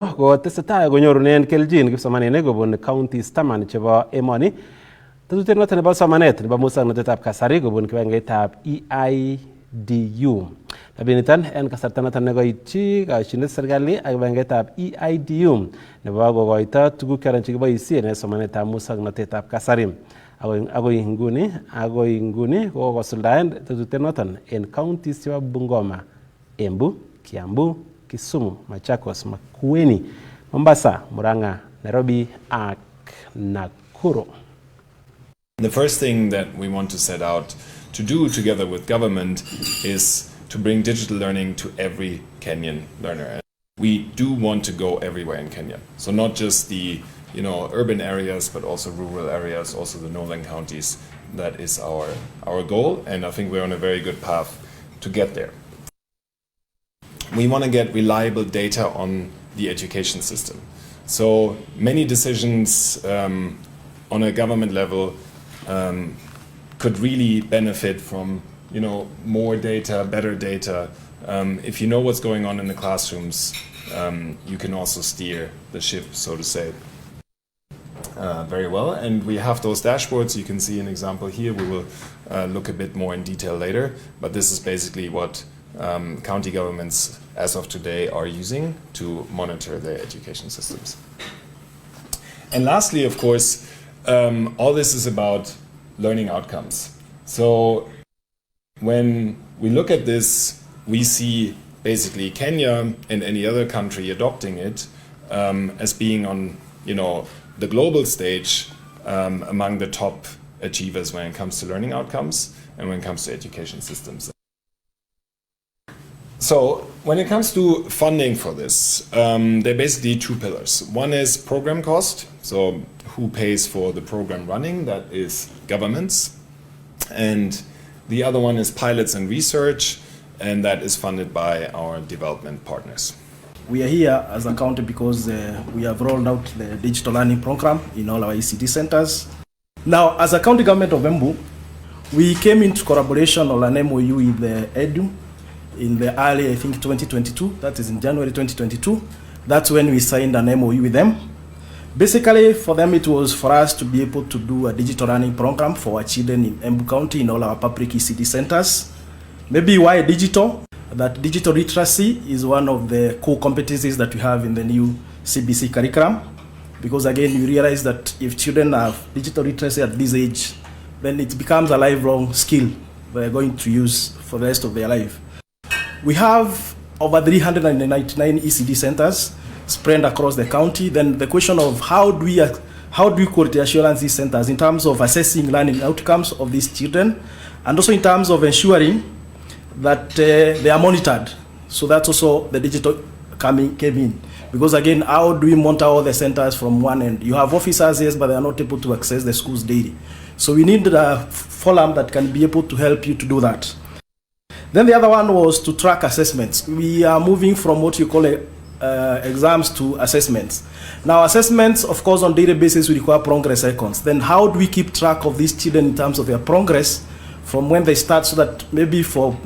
ko tesetai konyorunen keljin kipsomaninik kobun counties taman chebo emoni. Tetutiet noton nebo somanet nebo mosoknotetab kasari kobun kibagengeitab EIDU. Rabiniton en kasarta noton nekoityi kashinet serikali ak kibagengeitab EIDU nebo kokoito tuguk choton chekiboisien en somanetab mosoknotetab kasari. Agoi inguni kokosuldaen tetutiet noton en counties chebo Bungoma, Embu, Kiambu, Kisumu, Machakos, Makueni, Mombasa, Murang'a, Nairobi, ak Nakuru. The first thing that we want to set out to do together with government is to bring digital learning to every Kenyan learner. We do want to go everywhere in Kenya. So not just the urban areas, but also rural areas, also the northern counties. That is our goal, and I think we're on a very good path to get there. We want to get reliable data on the education system. So many decisions on a government level could really benefit from more data, better data. If you know what's going on in the classrooms, you can also steer the ship, so to say, very well. And we have those dashboards. You can see an example here. We will look a bit more in detail later, but this is basically what county governments as of today are using to monitor their education systems. And lastly, of course, all this is about learning outcomes. So when we look at this, we see basically Kenya and any other country adopting it as being on the global stage among the top achievers when it comes to learning outcomes and when it comes to education systems. So when it comes to funding for this, there are basically two pillars. One is program cost, so who pays for the program running, that is governments. And the other one is pilots and research, and that is funded by our development partners. We are here as a county because we have rolled out the digital learning program in all our ECD centers. Now, as a county government of Embu, we came into collaboration on an MOU with the EDU in the early, I think, 2022. That is in January 2022. That's when we signed an MOU with them. Basically, for them, it was for us to be able to do a digital learning program for our children in Embu County in all our public ECD centers. Maybe why digital? That digital literacy is one of the core competencies that we have in the new CBC curriculum. Because again, you realize that if children have digital literacy at this age, then it becomes a lifelong skill they're going to use for the rest of their life. We have over 399 ECD centers spread across the county. Then the question of how do we quality assurance these centers in terms of assessing learning outcomes of these children, and also in terms of ensuring that they are monitored. So that's also the digital came in. Because again, how do we monitor all the centers from one end? You have officers, yes, but they are not able to access the schools daily. So we need a forum that can be able to help you to do that. Then the other one was to track assessments. We are moving from what you call exams to assessments. Now assessments, of course, on daily basis we require progress icons. Then how do we keep track of these children in terms of their progress from when they start, so that maybe for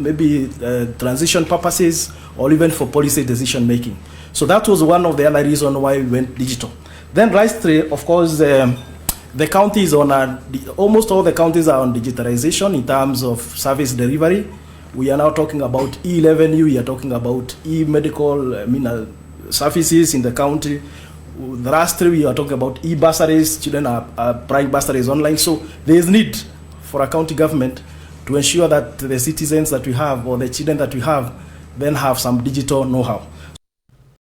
transition purposes or even for policy decision making. So that was one of the other reasons why we went digital. Then lastly, of course, the counties almost all the counties are on digitalization in terms of service delivery. We are now talking about e-revenue, we are talking about e-medical services in the county. Lastly, we are talking about e-bursaries, children are applying bursaries online. So there is need for a county government to ensure that the citizens that we have or the children that we have then have some digital know-how.